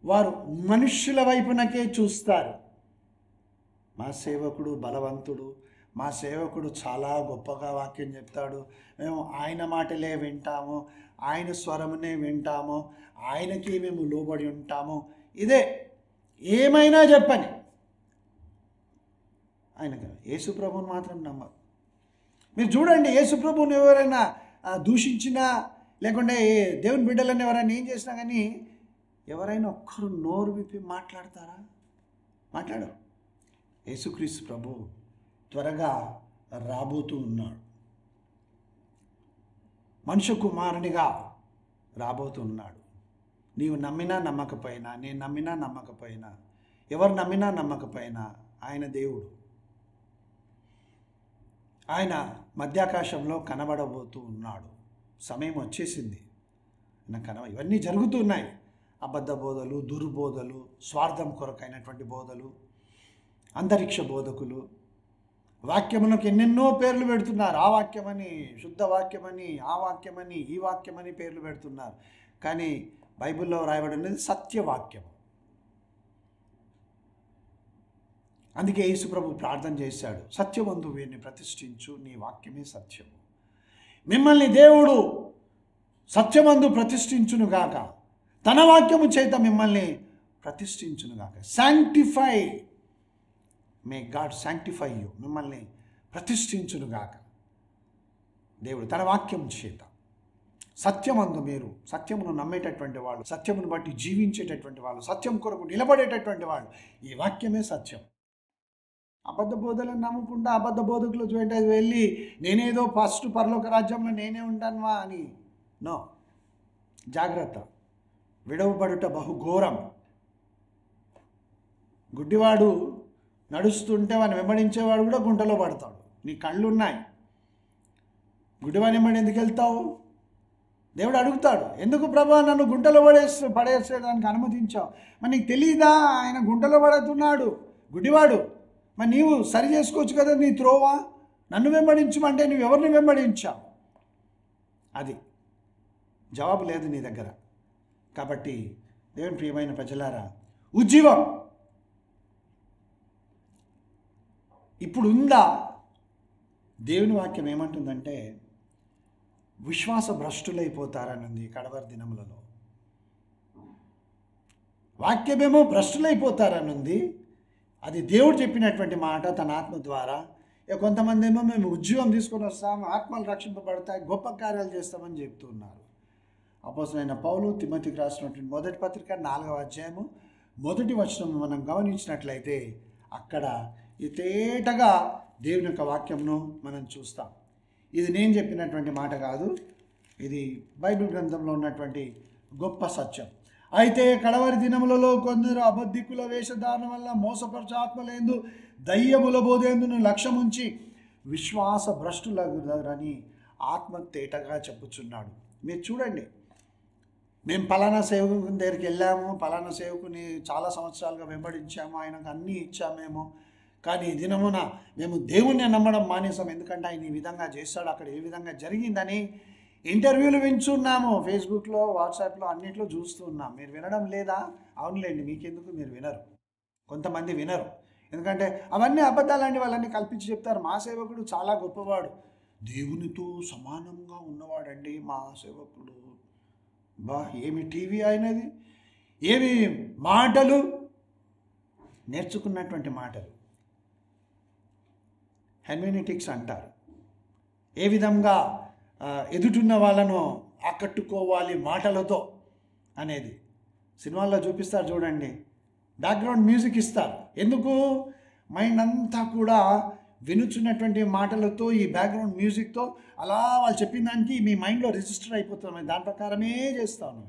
వారు మనుష్యుల వైపునకే చూస్తారు. మా సేవకుడు బలవంతుడు, మా సేవకుడు చాలా గొప్పగా వాక్యం చెప్తాడు, మేము ఆయన మాటలే వింటాము, ఆయన స్వరమునే వింటాము, ఆయనకి మేము లోబడి ఉంటాము. ఇదే ఏమైనా చెప్పని ఆయన యేసుప్రభుని మాత్రం నమ్మరు. మీరు చూడండి, యేసుప్రభుని ఎవరైనా దూషించినా లేకుంటే దేవుని బిడ్డలని ఎవరైనా ఏం చేసినా కానీ ఎవరైనా ఒక్కరు నోరు విప్పి మాట్లాడతారా? మాట్లాడరు. యేసుక్రీస్తు ప్రభు త్వరగా రాబోతూ ఉన్నాడు, మనుష్య కుమారునిగా రాబోతూ ఉన్నాడు. నీవు నమ్మినా నమ్మకపోయినా, నేను నమ్మినా నమ్మకపోయినా, ఎవరు నమ్మినా నమ్మకపోయినా ఆయన దేవుడు. ఆయన మధ్యాకాశంలో కనబడబోతూ ఉన్నాడు. సమయం వచ్చేసింది. ఇవన్నీ జరుగుతున్నాయి. అబద్ధ బోధలు, దుర్బోధలు, స్వార్థం కొరకైనటువంటి బోధలు, అంతరిక్ష బోధకులు, వాక్యమునకు ఎన్నెన్నో పేర్లు పెడుతున్నారు. ఆ వాక్యమని, శుద్ధ వాక్యమని, ఆ వాక్యమని, ఈ వాక్యమని పేర్లు పెడుతున్నారు. కానీ బైబిల్లో రాయబడినది సత్యవాక్యం. అందుకే యేసుప్రభు ప్రార్థన చేశాడు, సత్యమందు వీరిని ప్రతిష్ఠించు, నీ వాక్యమే సత్యము. మిమ్మల్ని దేవుడు సత్యమందు ప్రతిష్ఠించునుగాక, తన వాక్యము చేత మిమ్మల్ని ప్రతిష్ఠించునుగాక. Sanctify, may God sanctify you, మిమ్మల్ని ప్రతిష్ఠించునుగాక దేవుడు తన వాక్యం చేత. సత్యమందు మీరు సత్యమును నమ్మేటటువంటి వాళ్ళు, సత్యమును బట్టి జీవించేటటువంటి వాళ్ళు, సత్యం కొరకు నిలబడేటటువంటి వాళ్ళు, ఈ వాక్యమే సత్యం. అబద్ధ బోధలను నమ్ముకుంటా అబద్ధ బోధకులు వెళ్ళి నేనేదో ఫస్ట్ పరలోక రాజ్యంలో నేనే ఉంటానువా అని, నో, జాగ్రత్త. విడవబడుట బహుఘోరం. గుడ్డివాడు నడుస్తుంటే వాడిని వెంబడించేవాడు కూడా గుంటలో పడతాడు. నీ కళ్ళున్నాయి, గుడ్డివాడిని వెంబడి ఎందుకు వెళ్తావు? దేవుడు అడుగుతాడు, ఎందుకు ప్రభా నన్ను గుంటలో పడేసేదానికి అనుమతించావు? మరి నీకు తెలీదా ఆయన గుంటలో పడుతున్నాడు, గుడ్డివాడు? మరి నీవు సరి చేసుకోవచ్చు కదా నీ త్రోవా. నన్ను వెంబడించమంటే నువ్వు ఎవరిని వెంబడించావు? అది జవాబు లేదు నీ దగ్గర. కాబట్టి దేవుని ప్రియమైన ప్రజలారా, ఉజ్జీవం ఇప్పుడు ఉందా? దేవుని వాక్యం ఏమంటుందంటే విశ్వాస భ్రష్టులైపోతారనుంది కడవరి దినములలో. వాక్యమేమో భ్రష్టులైపోతారనుంది. అది దేవుడు చెప్పినటువంటి మాట తన ఆత్మ ద్వారా. కొంతమంది ఏమో మేము ఉద్యోగం తీసుకొని వస్తాము, ఆత్మలు రక్షింపబడతాయి, గొప్ప కార్యాలు చేస్తామని చెప్తున్నారు. అపోస్తలుడైన పౌలు తిమోతికి రాసినటువంటి మొదటి పత్రిక 4వ అధ్యాయము 1వ వచనం మనం గమనించినట్లయితే అక్కడ తేటగా దేవుని యొక్క వాక్యంను మనం చూస్తాం. ఇది నేను చెప్పినటువంటి మాట కాదు, ఇది బైబిల్ గ్రంథంలో ఉన్నటువంటి గొప్ప సత్యం. అయితే కడవరి దినములలో కొందరు అబద్ధికుల వేషధారణ వల్ల మోసపరచు ఆత్మలేందు దయ్యముల బోధేందును లక్ష్యముంచి విశ్వాస భ్రష్టులని ఆత్మ తేటగా చెప్పుచున్నాడు. మీరు చూడండి, మేము పలానా సేవకుని దగ్గరికి వెళ్ళాము, పలానా సేవకుని చాలా సంవత్సరాలుగా వెంబడించాము, ఆయనకు అన్నీ ఇచ్చామేమో, కానీ ఈ దినమున మేము దేవుణ్ణి నమ్మడం మానేసాం, ఎందుకంటే ఆయన ఈ విధంగా చేస్తాడు, అక్కడ ఏ విధంగా జరిగిందని ఇంటర్వ్యూలు వింటున్నాము. ఫేస్బుక్లో, వాట్సాప్లో అన్నింటిలో చూస్తూ ఉన్నాం. మీరు వినడం లేదా? అవునులేండి, మీకెందుకు, మీరు వినరు. కొంతమంది వినరు, ఎందుకంటే అవన్నీ అబద్ధాలండి, వాళ్ళని కల్పించి చెప్తారు. మా సేవకుడు చాలా గొప్పవాడు, దేవునితో సమానంగా ఉన్నవాడండి మా సేవకుడు. బా, ఏమి టీవీ అయినది, ఏమి మాటలు, నేర్చుకున్నటువంటి మాటలు, హెర్మెనెటిక్స్ అంటారు. ఏ విధంగా ఎదుటిన్న వాళ్ళను ఆకట్టుకోవాలి మాటలతో అనేది సినిమాల్లో చూపిస్తారు చూడండి. బ్యాక్గ్రౌండ్ మ్యూజిక్ ఇస్తారు. ఎందుకు? మైండ్ అంతా కూడా వినుచున్నటువంటి మాటలతో, ఈ బ్యాక్గ్రౌండ్ మ్యూజిక్తో అలా వాళ్ళు చెప్పిన దానికి మీ మైండ్లో రిజిస్టర్ అయిపోతున్నాయి, దాని ప్రకారమే చేస్తాను.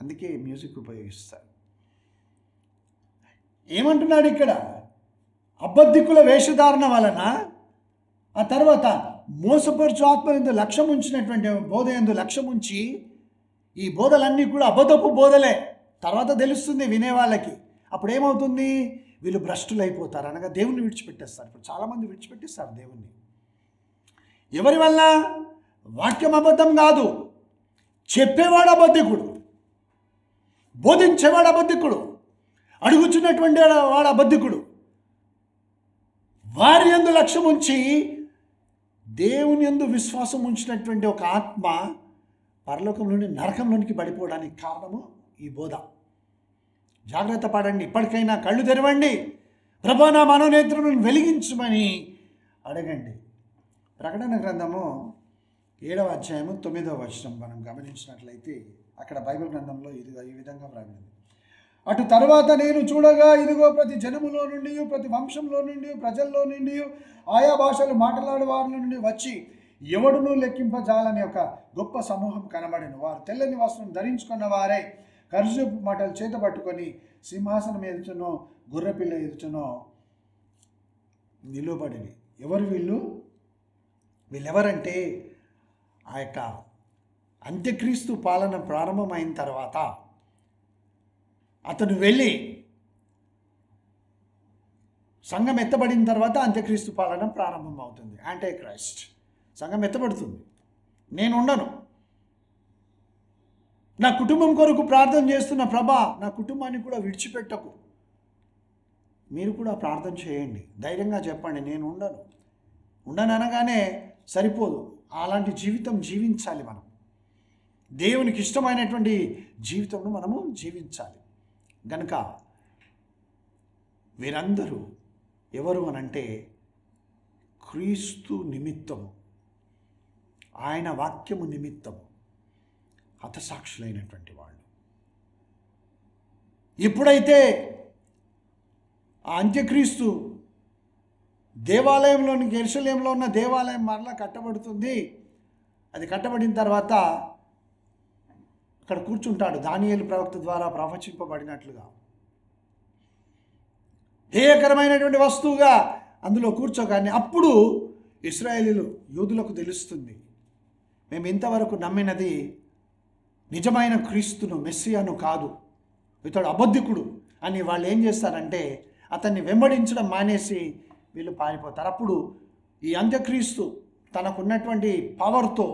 అందుకే మ్యూజిక్ ఉపయోగిస్తారు. ఏమంటున్నాడు ఇక్కడ? అబద్ధికుల వేషధారణ వలన, ఆ తర్వాత మోసపరుచు ఆత్మ ఎందు లక్ష్యం ఉంచినటువంటి బోధ ఎందు లక్ష్యం ఉంచి, ఈ బోధలన్నీ కూడా అబద్ధపు బోధలే. తర్వాత తెలుస్తుంది వినేవాళ్ళకి. అప్పుడు ఏమవుతుంది? వీళ్ళు భ్రష్టులైపోతారు, అనగా దేవుణ్ణి విడిచిపెట్టేస్తారు. ఇప్పుడు చాలామంది విడిచిపెట్టేస్తారు దేవుణ్ణి. ఎవరి వల్ల? వాక్యం అబద్ధం కాదు, చెప్పేవాడు అబద్ధికుడు, బోధించేవాడు అబద్ధికుడు, అడుగుచున్నటువంటి వాడు అబద్ధికుడు. వారి యందు లక్ష్యం ఉంచి దేవుని యందు విశ్వాసం ఉంచినటువంటి ఒక ఆత్మ పరలోకం నుండి నరకంలోనికి పడిపోవడానికి కారణము ఈ బోధ. జాగ్రత్త పడండి. ఇప్పటికైనా కళ్ళు తెరవండి. ప్రభువా, నా మనోనేత్రములను వెలిగించమని అడగండి. ప్రకటన గ్రంథము 7వ అధ్యాయము 9వ వచనం మనం గమనించినట్లయితే అక్కడ బైబిల్ గ్రంథంలో ఈ విధంగా వ్రాయబడింది. అటు తర్వాత నేను చూడగా, ఇదిగో ప్రతి జనములో నుండి, ప్రతి వంశంలో నుండి, ప్రజల్లో నుండి, ఆయా భాషలు మాట్లాడే వారి నుండి వచ్చి ఎవడునూ లెక్కింపజాలని ఒక గొప్ప సమూహం కనబడెను. వారు తెల్లని వస్త్రం ధరించుకున్న వారే ఖర్జూరపు మటలు చేత పట్టుకొని సింహాసనం ఎదుటనో గొర్రెపిల్ల ఎదుటనో నిలువబడిని. ఎవరు వీళ్ళు? వీళ్ళెవరంటే ఆ యొక్క అంత్యక్రీస్తు పాలన ప్రారంభమైన తర్వాత అతను వెళ్ళి సంఘం ఎత్తబడిన తర్వాత అంత్యక్రీస్తు పాలన ప్రారంభం అవుతుంది. యాంటీ క్రైస్ట్ సంఘం ఎత్తబడుతుంది. నేను ఉండను, నా కుటుంబం కొరకు ప్రార్థన చేస్తున్న ప్రభా, నా కుటుంబాన్ని కూడా విడిచిపెట్టకు. మీరు కూడా ప్రార్థన చేయండి, ధైర్యంగా చెప్పండి, నేను ఉండను అనగానే సరిపోదు. అలాంటి జీవితం జీవించాలి. మనం దేవునికి ఇష్టమైనటువంటి జీవితంను మనము జీవించాలి. గనుక వీరందరూ ఎవరు అనంటే క్రీస్తు నిమిత్తము, ఆయన వాక్యము నిమిత్తము హతసాక్షులైనటువంటి వాళ్ళు. ఎప్పుడైతే ఆ అంత్యక్రీస్తు దేవాలయంలోనికి, యెరూషలేములో ఉన్న దేవాలయం మరలా కట్టబడుతుంది. అది కట్టబడిన తర్వాత అక్కడ కూర్చుంటాడు, దానియేలు ప్రవక్త ద్వారా ప్రవచింపబడినట్లుగా హేయకరమైనటువంటి వస్తువుగా అందులో కూర్చోగానే అప్పుడు ఇశ్రాయేలీయులు, యూదులకు తెలుస్తుంది, మేము ఇంతవరకు నమ్మినది నిజమైన క్రీస్తును, మెస్సియాను కాదు, ఇతడు అబద్ధికుడు అని వాళ్ళు ఏం చేస్తారంటే అతన్ని వెంబడించడం మానేసి వీళ్ళు పారిపోతారు. అప్పుడు ఈ అంత్యక్రీస్తు తనకున్నటువంటి పవర్తో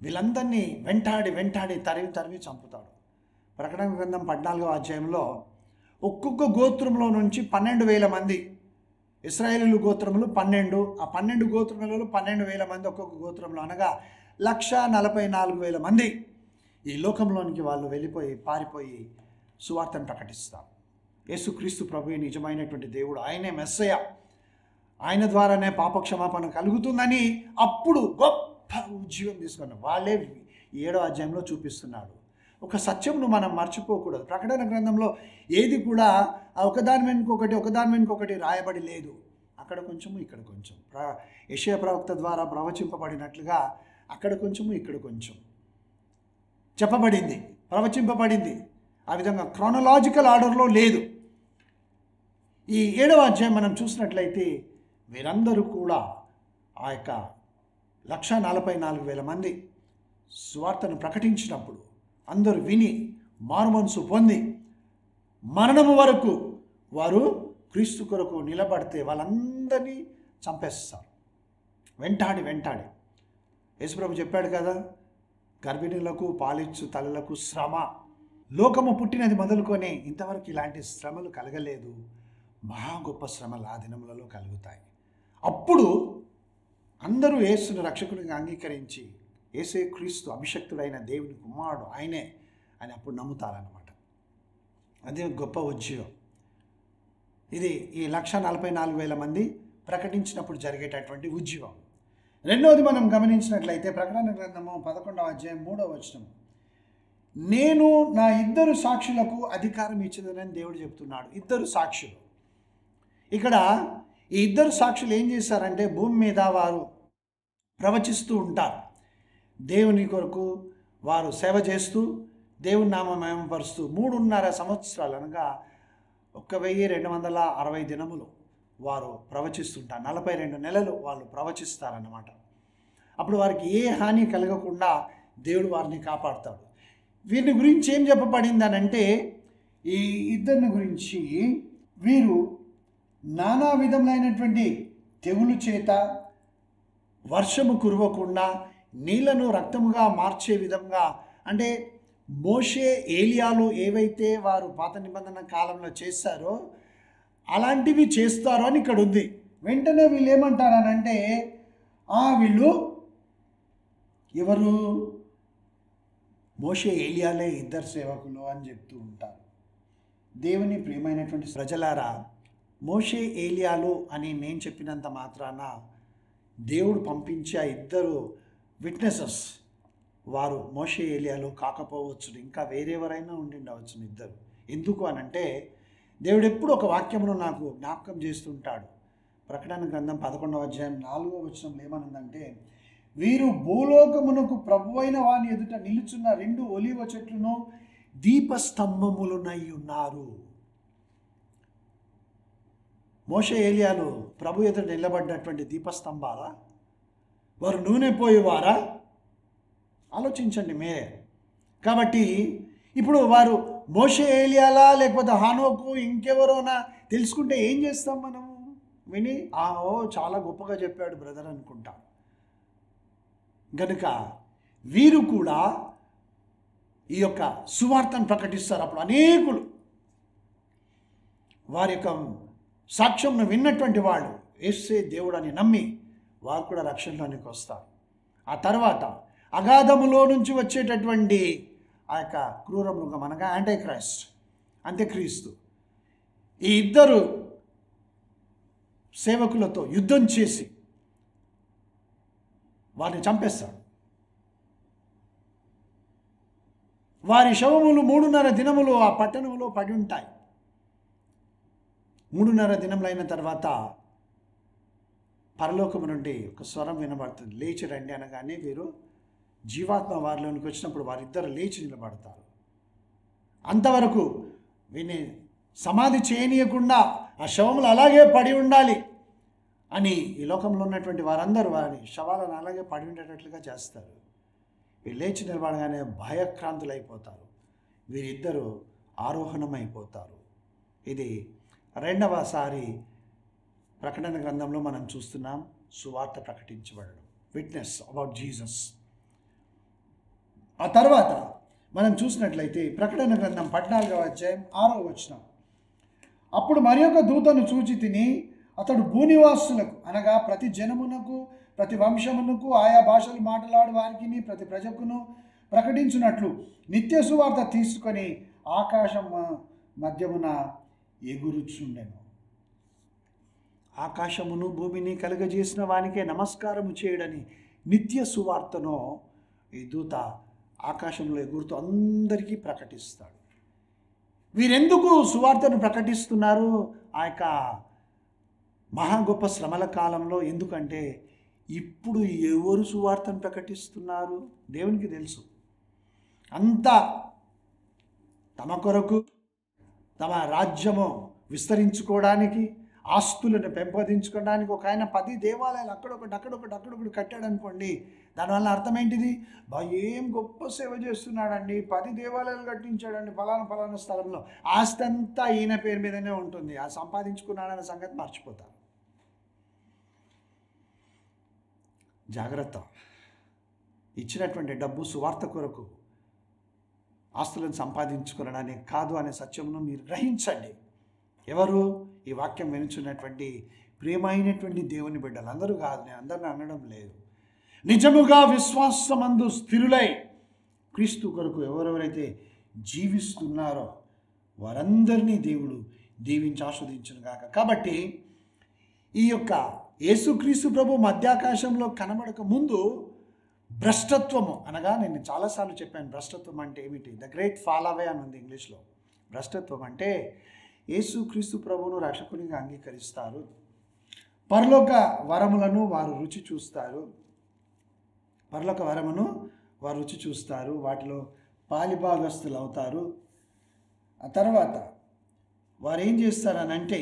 వీళ్ళందరినీ వెంటాడి తరిమి చంపుతాడు. ప్రకటన గ్రంథం 14వ అధ్యాయంలో ఒక్కొక్క గోత్రంలో నుంచి 12,000 మంది, ఇశ్రాయేలు గోత్రములు 12, ఆ 12 గోత్రములలో 12,000 మంది ఒక్కొక్క గోత్రంలో, అనగా 1,44,000 మంది ఈ లోకంలోనికి వాళ్ళు వెళ్ళిపోయి పారిపోయి సువార్తను ప్రకటిస్తారు. యేసుక్రీస్తు ప్రభువే నిజమైనటువంటి దేవుడు, ఆయనే మెస్సయ, ఆయన ద్వారానే పాపక్షమాపణ కలుగుతుందని అప్పుడు గొప్ప ఉజ్జీవం తీసుకున్న వాళ్ళే 7వ అధ్యాయంలో చూపిస్తున్నాడు. ఒక సత్యంను మనం మర్చిపోకూడదు. ప్రకటన గ్రంథంలో ఏది కూడా ఒకదాని వెనుకొకటి రాయబడి లేదు. అక్కడ కొంచెము ఇక్కడ కొంచెం, యెషయా ప్రవక్త ద్వారా ప్రవచింపబడినట్లుగా అక్కడ కొంచెము ఇక్కడ కొంచెం చెప్పబడింది, ప్రవచింపబడింది. ఆ విధంగా క్రోనలాజికల్ ఆర్డర్లో లేదు. ఈ 7వ అధ్యాయం మనం చూసినట్లయితే వీరందరూ కూడా ఆ యొక్క 1,44,000 మంది సువార్తను ప్రకటించినప్పుడు అందరూ విని మారుమనసు పొంది మరణము వరకు వారు క్రీస్తు కొరకు నిలబడితే వాళ్ళందరినీ చంపేస్తారు. వెంటాడి యేసుప్రభు చెప్పాడు కదా, గర్భిణులకు పాలిచ్చు తల్లులకు శ్రమ, లోకము పుట్టినది మొదలుకొని ఇంతవరకు ఇలాంటి శ్రమలు కలగలేదు, మహా గొప్ప శ్రమలు ఆ దినములలో కలుగుతాయి. అప్పుడు అందరూ యేసును రక్షకుడిగా అంగీకరించి యేసే క్రీస్తు అభిషక్తుడైన దేవుని కుమారుడు ఆయనే అని అప్పుడు నమ్ముతారన్నమాట. అదే గొప్ప ఉజ్జీవం. ఇది ఈ 1,44,000 మంది ప్రకటించినప్పుడు జరిగేటటువంటి ఉజ్జీవం. రెండవది మనం గమనించినట్లయితే ప్రకటన గ్రంథము 11వ అధ్యాయం 3వ వచనం, నేను నా 2 సాక్షులకు అధికారం ఇచ్చినని దేవుడు చెప్తున్నాడు. 2 సాక్షులు. ఇక్కడ ఈ 2 సాక్షులు ఏం చేశారంటే భూమి మీద వారు ప్రవచిస్తూ ఉంటారు. దేవుని కొరకు వారు సేవ చేస్తూ దేవుని నామం మహిమపరుస్తూ 3.5 సంవత్సరాలు, అనగా 1,260 దినములు వారు ప్రవచిస్తుంటారు. 42 నెలలు వాళ్ళు ప్రవచిస్తారన్నమాట. అప్పుడు వారికి ఏ హాని కలగకుండా దేవుడు వారిని కాపాడుతాడు. వీరిని గురించి ఏం చెప్పబడింది అని అంటే, ఈ 2 గురించి వీరు నానా విధములైనటువంటి తెగులు చేత వర్షము కురవకుండా నీళ్లను రక్తముగా మార్చే విధంగా, అంటే మోషే ఏలియాలు ఏవైతే వారు పాత నిబంధన కాలంలో చేస్తారో అలాంటివి చేస్తారో అని ఇక్కడ ఉంది. వెంటనే వీళ్ళు ఏమంటారనంటే వీళ్ళు ఎవరు, మోషే ఏలియాలే ఇద్దరు సేవకులు అని చెప్తూ ఉంటారు. దేవుని ప్రియమైనటువంటి ప్రజలారా, మోషే ఏలియాలు అని నేను చెప్పినంత మాత్రాన దేవుడు పంపించే ఆ ఇద్దరు విట్నెసెస్ వారు మోషే ఏలియాలు కాకపోవచ్చు, ఇంకా వేరెవరైనా ఉండిండవచ్చు ఇద్దరు. ఎందుకు అనంటే దేవుడు ఎప్పుడు ఒక వాక్యమును నాకు జ్ఞాపకం చేస్తుంటాడు. ప్రకటన గ్రంథం 11వ అధ్యాయం 4వ వచనంలో ఏమనుందంటే, వీరు భూలోకమునకు ప్రభువైన వాని ఎదుట నిలుచున్న 2 ఒలీవ చెట్లను దీపస్తంభములునై ఉన్నారు. మోషే ఏలియాలు ప్రభు ఎదుట నిలబడ్డటువంటి దీపస్తంభాలా? వారు నూనె పోయేవారా? ఆలోచించండి మీరే. కాబట్టి ఇప్పుడు వారు మోషే ఏలియాలా లేకపోతే హానోకు ఇంకెవరోనా తెలుసుకుంటే ఏం చేస్తాం మనము? విని చాలా గొప్పగా చెప్పాడు బ్రదర్ అనుకుంటాం. గనుక వీరు కూడా ఈ యొక్క సువార్తను ప్రకటిస్తారు. అప్పుడు అనేకులు వారి యొక్క సాక్ష్యంను విన్నటువంటి వాళ్ళు యేసే దేవుడు అని నమ్మి వారు కూడా రక్షణలోనికి వస్తారు. ఆ తర్వాత అగాధములో నుంచి వచ్చేటటువంటి ఆ యొక్క క్రూర మృగం అనగా యాంటీక్రైస్ట్, అంత్యక్రీస్తు, ఈ ఇద్దరు సేవకులతో యుద్ధం చేసి వారిని చంపేస్తాడు. వారి శవములు 3.5 దినములు ఆ పట్టణంలో పడి ఉంటాయి. 3.5 దినములైన తర్వాత పరలోకము నుండి ఒక స్వరం వినబడుతుంది, లేచి రండి అనగానే వీరు జీవాత్మ వారిలోనికి వచ్చినప్పుడు వారిద్దరు లేచి నిలబడతారు. అంతవరకు విని సమాధి చేయనీయకుండా ఆ శవములు అలాగే పడి ఉండాలి అని ఈ లోకంలో ఉన్నటువంటి వారందరూ వారి శవాలను అలాగే పడి ఉండేటట్లుగా చేస్తారు. వీరు లేచి నిలబడగానే భయక్రాంతులైపోతారు. వీరిద్దరూ ఆరోహణమైపోతారు. ఇది రెండవసారి ప్రకటన గ్రంథంలో మనం చూస్తున్నాం సువార్త ప్రకటించబడడం, విట్నెస్ అబౌట్ జీసస్. ఆ తర్వాత మనం చూసినట్లయితే ప్రకటన గ్రంథం 14వ అధ్యాయం 6వ వచనం, అప్పుడు మరి ఒక దూతను చూచి తిని అతడు భూనివాసులకు అనగా ప్రతి జనమునకు ప్రతి వంశమునకు ఆయా భాషలు మాట్లాడు వారికి ప్రతి ప్రజకును ప్రకటించున్నట్లు నిత్య సువార్త తీసుకొని ఆకాశం మధ్యమున ఎగురుచుండెను. ఆకాశమును భూమిని కలుగజేసిన వానికే నమస్కారము చేయడని నిత్య సువార్తను ఈ దూత ఆకాశంలో ఎగురుతూ అందరికీ ప్రకటిస్తాడు. వీరెందుకు సువార్తను ప్రకటిస్తున్నారు ఆ యొక్క మహా గొప్ప శ్రమల కాలంలో? ఎందుకంటే ఇప్పుడు ఎవరు సువార్తను ప్రకటిస్తున్నారు? దేవునికి తెలుసు. అంతా తమ కొరకు, తమ రాజ్యము విస్తరించుకోవడానికి, ఆస్తులను పెంపొందించుకోవడానికి ఒక ఆయన 10 దేవాలయాలు అక్కడొకటి కట్టాడు అనుకోండి. దానివల్ల అర్థం ఏంటిది? ఏం గొప్ప సేవ చేస్తున్నాడండి, 10 దేవాలయాలు కట్టించాడండి ఫలానా స్థలంలో. ఆస్తి అంతా ఈయన పేరు మీదనే ఉంటుంది. ఆ సంపాదించుకున్నాడన్న సంగతి మర్చిపోతారు. జాగ్రత్త. ఇచ్చినటువంటి డబ్బు సువార్త కొరకు, ఆస్తులను సంపాదించుకోవడానికి కాదు అనే సత్యమును మీరు గ్రహించండి. ఎవరు? ఈ వాక్యం వినుచున్నటువంటి ప్రియమైనటువంటి దేవుని బిడ్డలు. అందరూ కాదు, నేను అందరిని అనడం లేదు. నిజముగా విశ్వాసమందు స్థిరులై క్రీస్తు కొరకు ఎవరెవరైతే జీవిస్తున్నారో వారందరినీ దేవుడు దీవించి ఆస్వాదించును గాక. కాబట్టి ఈ యొక్క యేసుక్రీస్తు ప్రభు మధ్యాకాశంలో కనబడక ముందు భ్రష్టత్వము అనగా, నేను చాలాసార్లు చెప్పాను భ్రష్టత్వం అంటే ఏమిటి. ద గ్రేట్ ఫాల్ అవే అని ఉంది ఇంగ్లీష్లో. భ్రష్టత్వం అంటే యేసుక్రీస్తు ప్రభువును రక్షకునిగా అంగీకరిస్తారు, పరలోక వరములను వారు రుచి చూస్తారు, వాటిలో పాలిభాగస్తులు అవుతారు. ఆ తర్వాత వారు ఏం చేస్తారనంటే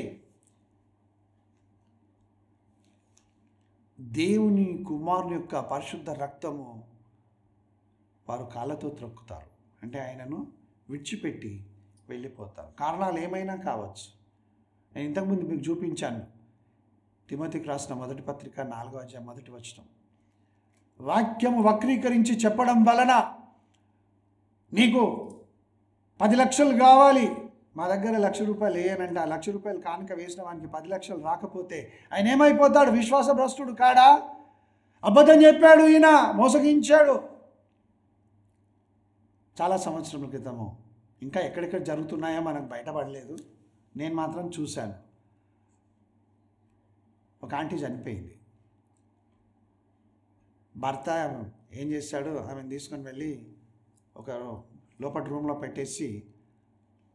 దేవుని కుమారుని యొక్క పరిశుద్ధ రక్తము వారు కాళ్ళతో త్రొక్కుతారు. అంటే ఆయనను విడిచిపెట్టి వెళ్ళిపోతారు. కారణాలు ఏమైనా కావచ్చు. నేను ఇంతకుముందు మీకు చూపించాను. తిమోతికి రాసిన మొదటి పత్రిక 4వ అధ్యాయం 1వ వచనం. వాక్యము వక్రీకరించి చెప్పడం వలన నీకు 10 లక్షలు కావాలి, మా దగ్గర ₹1,00,000 వేయనంటే ఆ ₹1,00,000 కానుక వేసిన వానికి 10 లక్షలు రాకపోతే ఆయన ఏమైపోతాడు? విశ్వాసభ్రష్టుడు కాడా? అబద్ధం చెప్పాడు, ఈయన మోసగించాడు. చాలా సంవత్సరముల క్రితము, ఇంకా ఎక్కడెక్కడ జరుగుతున్నాయో మనకు బయటపడలేదు, నేను మాత్రం చూశాను. ఒక ఆంటీ చనిపోయింది. భర్త ఏం చేశాడు, ఆమెను తీసుకొని వెళ్ళి ఒక లోపల రూమ్లో పెట్టేసి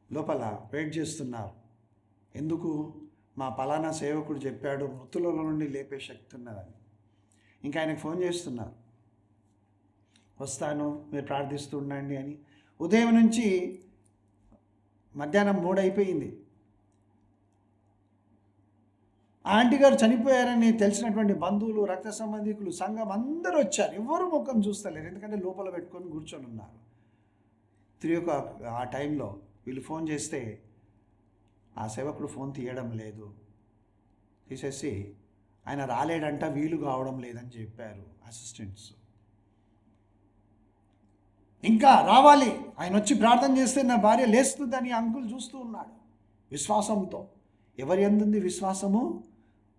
లోపల వెయిట్ చేస్తున్నారు. ఎందుకు? మా పలానా సేవకుడు చెప్పాడు మృతులలో నుండి లేపే శక్తి ఉన్నదని. ఇంకా ఆయనకు ఫోన్ చేస్తున్నారు, వస్తాను మీరు ప్రార్థిస్తూ ఉండండి అని. ఉదయం నుంచి మధ్యాహ్నం 3 అయిపోయింది. ఆ ఆంటీ గారు చనిపోయారని తెలిసినటువంటి బంధువులు, రక్త సంబంధికులు, సంఘం అందరూ వచ్చారు. ఎవరు ముఖం చూస్తలేరు, ఎందుకంటే లోపల పెట్టుకొని కూర్చొని ఉన్నారు. 3 ఆ టైంలో వీళ్ళు ఫోన్ చేస్తే ఆ సేవకుడు ఫోన్ తీయడం లేదు. తీసేసి ఆయన రాలేడంట, వీలు కావడం లేదని చెప్పారు అసిస్టెంట్స్. ఇంకా రావాలి, ఆయన వచ్చి ప్రార్థన చేస్తే నా భార్య లేస్తుందని అంకుల్ చూస్తూ ఉన్నాడు విశ్వాసంతో. ఎవరి యందుంది విశ్వాసము?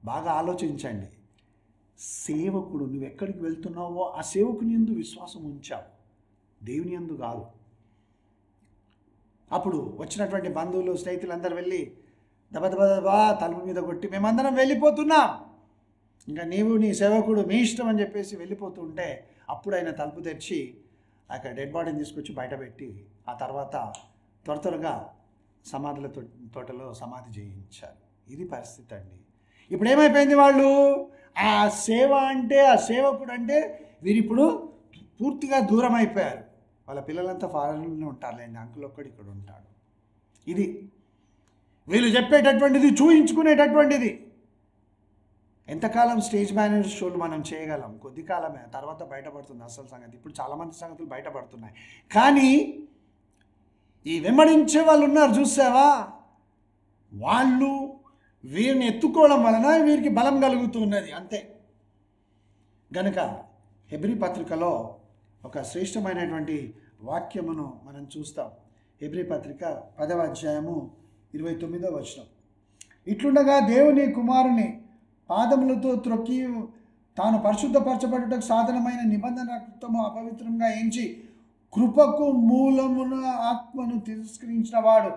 బాగా ఆలోచించండి. సేవకుడు, నువ్వు ఎక్కడికి వెళ్తున్నావో ఆ సేవకుని యందు విశ్వాసం ఉంచావు, దేవుని యందు కాదు. అప్పుడు వచ్చినటువంటి బంధువులు, స్నేహితులందరూ వెళ్ళి దబదబా తలుపు మీద కొట్టి మేమందరం వెళ్ళిపోతున్నాం, ఇంకా నీవు నీ సేవకుడు మీ ఇష్టం అని చెప్పేసి వెళ్ళిపోతూ ఉంటే అప్పుడు ఆయన తలుపు తెరిచి అక్కడ డెడ్ బాడీని తీసుకొచ్చి బయట పెట్టి ఆ తర్వాత త్వరగా సమాధుల తోటలో సమాధి చేయించారు. ఇది పరిస్థితి అండి. ఇప్పుడు ఏమైపోయింది? వాళ్ళు ఆ సేవ అంటే, ఆ సేవకుడు అంటే వీరిప్పుడు పూర్తిగా దూరం అయిపోయారు. వాళ్ళ పిల్లలంతా ఫారెన్లోనే ఉంటారులేండి, అంకుల్ ఒక్కడు ఇక్కడ ఉంటాడు. ఇది వీళ్ళు చెప్పేటటువంటిది, చూయించుకునేటటువంటిది. ఎంతకాలం స్టేజ్ మేనేజర్ షోలు మనం చేయగలం? కొద్ది కాలమే, తర్వాత బయటపడుతుంది అసలు సంగతి. ఇప్పుడు చాలామంది సంగతులు బయటపడుతున్నాయి. కానీ ఈ వెంబడించే వాళ్ళు ఉన్నారు చూసావా, వాళ్ళు వీరిని ఎత్తుకోవడం వలన వీరికి బలం కలుగుతున్నది, అంతే. గనుక హెబ్రీ పత్రికలో ఒక శ్రేష్టమైనటువంటి వాక్యమును మనం చూస్తాం. హెబ్రీ పత్రిక 10వ అధ్యాయము 29వ వచనం. ఇట్లుండగా దేవుని కుమారుని పాదములతో త్రొక్కి తాను పరిశుద్ధపరచబడుటకు సాధనమైన నిబంధన రక్తము అపవిత్రంగా ఎంచి కృపకు మూలమున ఆత్మను తిరస్కరించిన వాడు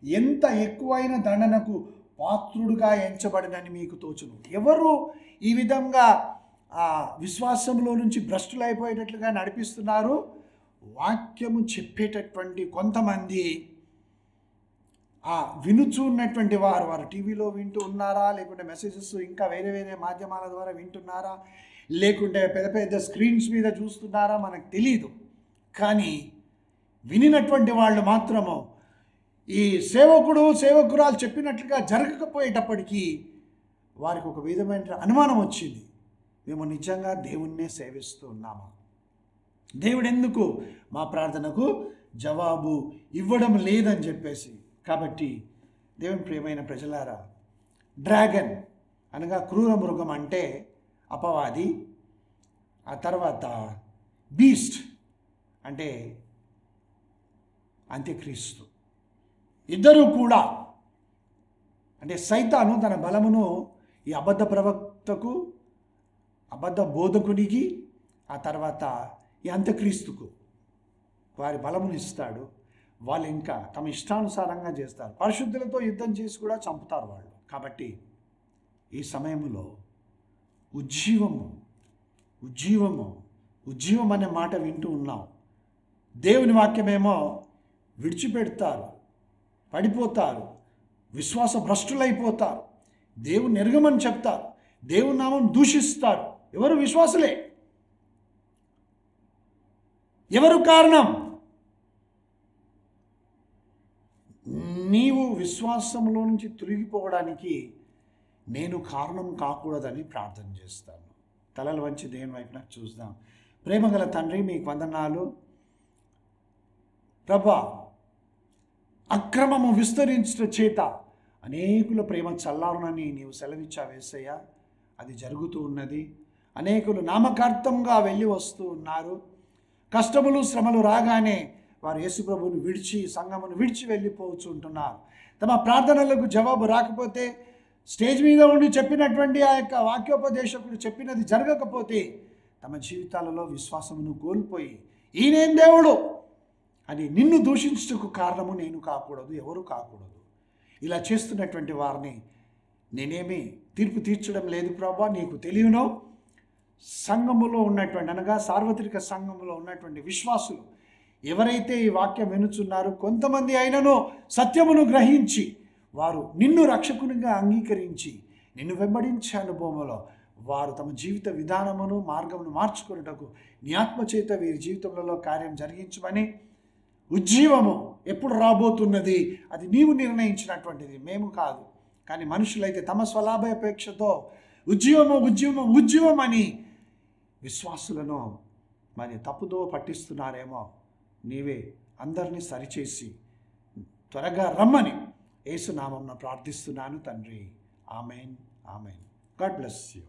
ఎంత ఎక్కువైన దండనకు పాత్రుడుగా ఎంచబడినని మీకు తోచును. ఎవరు ఈ విధంగా విశ్వాసంలో నుంచి భ్రష్టులైపోయేటట్లుగా నడిపిస్తున్నారు? వాక్యము చెప్పేటటువంటి కొంతమంది, వినుచున్నటువంటి వారు టీవీలో వింటూ ఉన్నారా, లేకుంటే మెసేజెస్ ఇంకా వేరే వేరే మాధ్యమాల ద్వారా వింటున్నారా, లేకుంటే పెద్ద పెద్ద స్క్రీన్స్ మీద చూస్తున్నారా మనకు తెలీదు. కానీ వినినటువంటి వాళ్ళు మాత్రము ఈ సేవకురాలు చెప్పినట్లుగా జరగకపోయేటప్పటికీ వారికి ఒక విధమైన అనుమానం వచ్చింది, మేము నిజంగా దేవుణ్ణే సేవిస్తూ ఉన్నామా? దేవుడు ఎందుకు మా ప్రార్థనకు జవాబు ఇవ్వడం లేదని చెప్పేసి. కాబట్టి దేవుని ప్రియమైన ప్రజలారా, డ్రాగన్ అనగా క్రూర మృగం అంటే అపవాది, ఆ తర్వాత బీస్ట్ అంటే అంత్యక్రీస్తు, ఇద్దరు కూడా అంటే సైతాను తన బలమును ఈ అబద్ధ ప్రవక్తకు, అబద్ధ బోధకునికి, ఆ తర్వాత ఈ అంత్యక్రీస్తుకు వారి బలమును ఇస్తాడు. వాళ్ళు ఇంకా తమ ఇష్టానుసారంగా చేస్తారు, పరిశుద్ధులతో యుద్ధం చేసి కూడా చంపుతారు వాళ్ళు. కాబట్టి ఈ సమయంలో ఉజ్జీవం అనే మాట వింటూ ఉన్నాం. దేవుని వాక్యమేమో విడిచిపెడతారు, పడిపోతారు, విశ్వాస భ్రష్టులైపోతారు, దేవుని ఎరగమని చెప్తారు, దేవుని నామం దూషిస్తారు. ఎవరు? విశ్వాసులే. ఎవరు కారణం? నీవు విశ్వాసంలో నుంచి తొలగిపోవడానికి నేను కారణం కాకూడదని ప్రార్థన చేస్తాను. తలలు వంచి దేవుని వైపున చూద్దాం. ప్రేమగల తండ్రి, మీకు వందనాలు ప్రభా. అక్రమము విస్తరించడం చేత అనేకుల ప్రేమ చల్లారునని నీవు సెలవిచ్చావు యేసయ్య. అది జరుగుతూ ఉన్నది. అనేకులు నామకార్థంగా వెళ్ళి వస్తూ ఉన్నారు. కష్టములు శ్రమలు రాగానే వారు యేసుప్రభువుని విడిచి, సంఘమును విడిచి వెళ్ళిపోతుంటున్నారు. తమ ప్రార్థనలకు జవాబు రాకపోతే, స్టేజ్ మీద ఉండి చెప్పినటువంటి ఆ యొక్క వాక్యోపదేశకుడు చెప్పినది జరగకపోతే తమ జీవితాలలో విశ్వాసమును కోల్పోయి, ఈయనేం దేవుడు అని నిన్ను దూషించుటకు కారణము నేను కాకూడదు, ఎవరు కాకూడదు. ఇలా చేస్తున్నటువంటి వారిని నేనేమి తీర్పు తీర్చడం లేదు ప్రభా, నీకు తెలియను. సంఘములో ఉన్నటువంటి, అనగా సార్వత్రిక సంఘములో ఉన్నటువంటి విశ్వాసులు ఎవరైతే ఈ వాక్యం వినుచున్నారో, కొంతమంది అయినను సత్యమును గ్రహించి వారు నిన్ను రక్షకునిగా అంగీకరించి నిన్ను వెంబడించే అనుభవంలో వారు తమ జీవిత విధానమును మార్గమును మార్చుకున్నటకు నీ ఆత్మచేత వీరి జీవితంలో కార్యం జరిగించమని, ఉజ్జీవము ఎప్పుడు రాబోతున్నది అది నీవు నిర్ణయించినటువంటిది, మేము కాదు. కానీ మనుషులైతే తమ స్వలాభాపేక్షతో ఉజ్జీవము ఉజ్జీవము ఉజ్జీవం అని విశ్వాసులను మరి తప్పుదో పట్టిస్తున్నారేమో. నీవే అందరినీ సరిచేసి త్వరగా రమ్మని యేసు నామమున ప్రార్థిస్తున్నాను తండ్రి. Amen, amen. God bless you.